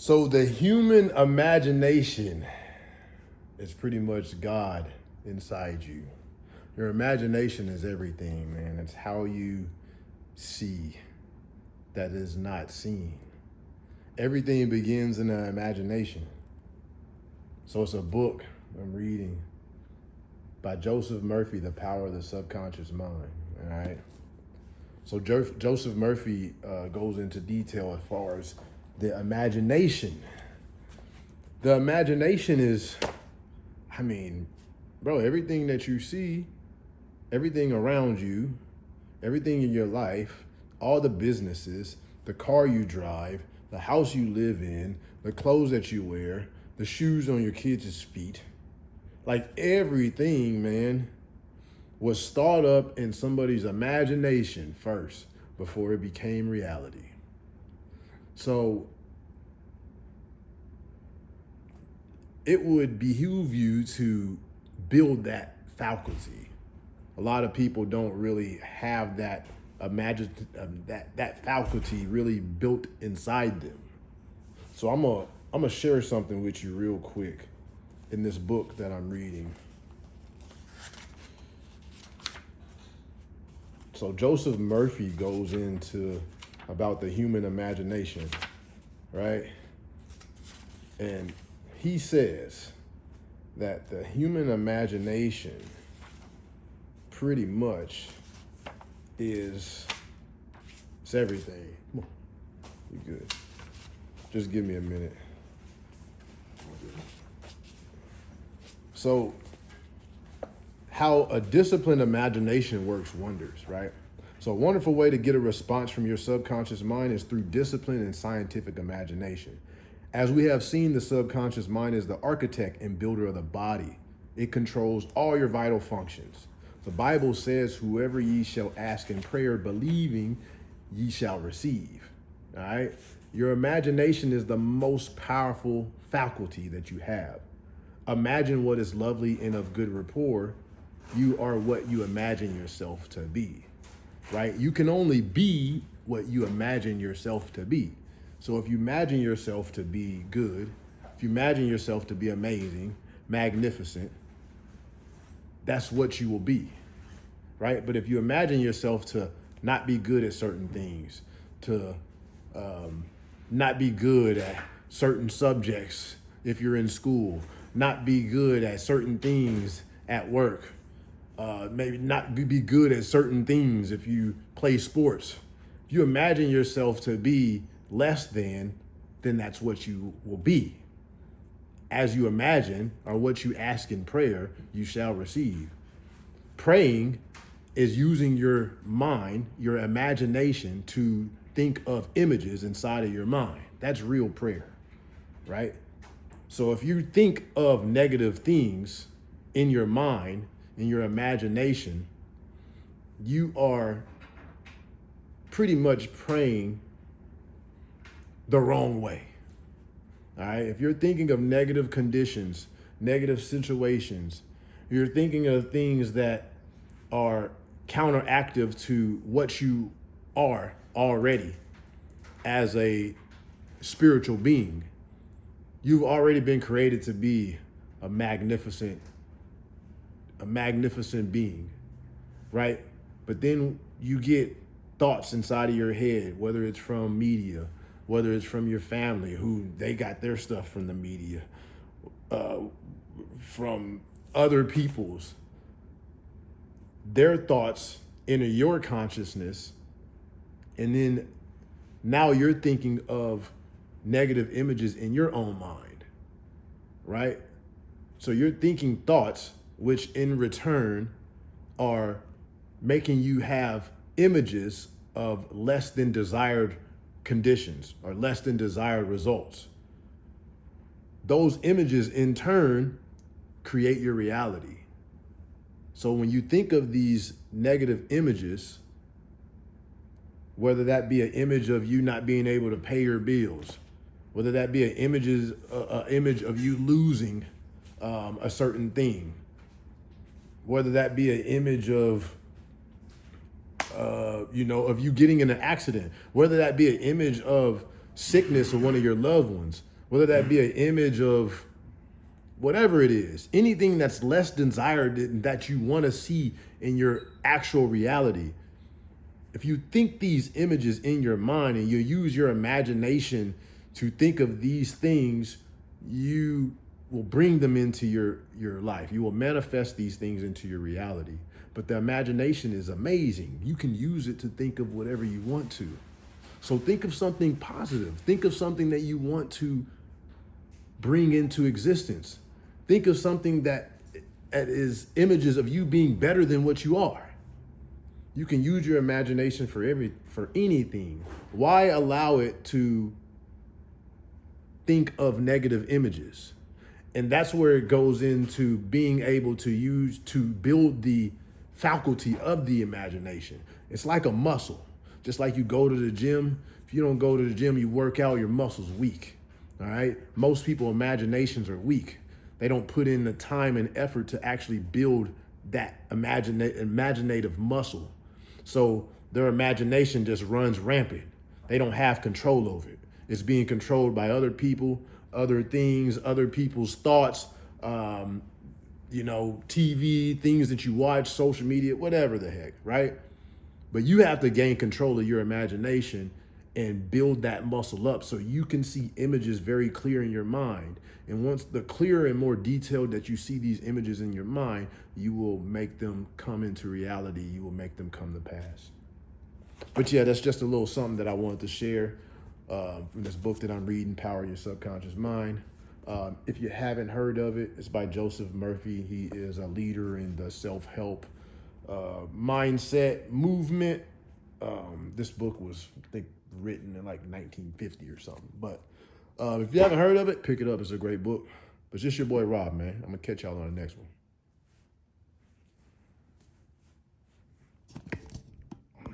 So the human imagination is pretty much God inside you. Your imagination is everything, man. It's how you see that is not seen. Everything begins in the imagination. So it's a book I'm reading by Joseph Murphy, The Power of the Subconscious Mind. All right. So Joseph Murphy goes into detail as far as the imagination. The imagination is, bro, everything that you see, everything around you, everything in your life, all the businesses, the car you drive, the house you live in, the clothes that you wear, the shoes on your kids' feet, like everything, man, was thought up in somebody's imagination first before it became reality. So it would behoove you to build that faculty. A lot of people don't really have that that faculty really built inside them. So I'm gonna share something with you real quick in this book that I'm reading. So Joseph Murphy goes into about the human imagination, right? And he says that the human imagination pretty much it's everything. Come on, you good. Just give me a minute. So how a disciplined imagination works wonders, right? So a wonderful way to get a response from your subconscious mind is through discipline and scientific imagination. As we have seen, the subconscious mind is the architect and builder of the body. It controls all your vital functions. The Bible says, whoever ye shall ask in prayer, believing, ye shall receive. All right? Your imagination is the most powerful faculty that you have. Imagine what is lovely and of good rapport. You are what you imagine yourself to be, right? You can only be what you imagine yourself to be. So if you imagine yourself to be good, if you imagine yourself to be amazing, magnificent, that's what you will be, right? But if you imagine yourself to not be good at certain things, to not be good at certain subjects if you're in school, not be good at certain things at work, maybe not be good at certain things if you play sports. If you imagine yourself to be less than, then that's what you will be. As you imagine, or what you ask in prayer, you shall receive. Praying is using your mind, your imagination, to think of images inside of your mind. That's real prayer, right? So if you think of negative things in your mind, in your imagination, you are pretty much praying the wrong way. All right. If you're thinking of negative conditions, negative situations, you're thinking of things that are counteractive to what you are already as a spiritual being. You've already been created to be a magnificent being, right? But then you get thoughts inside of your head, whether it's from media, whether it's from your family, who they got their stuff from the media, from other people's, their thoughts enter your consciousness. And then now you're thinking of negative images in your own mind, right? So you're thinking thoughts, which in return are making you have images of less than desired conditions or less than desired results. Those images in turn create your reality. So when you think of these negative images, whether that be an image of you not being able to pay your bills, whether that be an image of you losing a certain thing, whether that be an image of of you getting in an accident, whether that be an image of sickness of one of your loved ones, whether that be an image of whatever it is, anything that's less desired that you want to see in your actual reality. If you think these images in your mind and you use your imagination to think of these things, you will bring them into your life. You will manifest these things into your reality. But the imagination is amazing. You can use it to think of whatever you want to. So think of something positive. Think of something that you want to bring into existence. Think of something that is images of you being better than what you are. You can use your imagination for anything. Why allow it to think of negative images? And that's where it goes into being able to build the faculty of the imagination. It's like a muscle. Just like you go to the gym. If you don't go to the gym, you work out, your muscle's weak. All right. Most people imaginations are weak. They don't put in the time and effort to actually build that imaginative muscle. So their imagination just runs rampant. They don't have control over it. It's being controlled by other people, other things, other people's thoughts, TV, things that you watch, social media, whatever the heck, right? But you have to gain control of your imagination and build that muscle up so you can see images very clear in your mind. And once the clearer and more detailed that you see these images in your mind, you will make them come into reality. You will make them come to pass. But yeah, that's just a little something that I wanted to share from this book that I'm reading, Power Your Subconscious Mind. If you haven't heard of it, it's by Joseph Murphy. He is a leader in the self-help mindset movement. This book was, I think, written in like 1950 or something. But if you haven't heard of it, pick it up. It's a great book. But it's just your boy Rob, man. I'm going to catch y'all on the next one.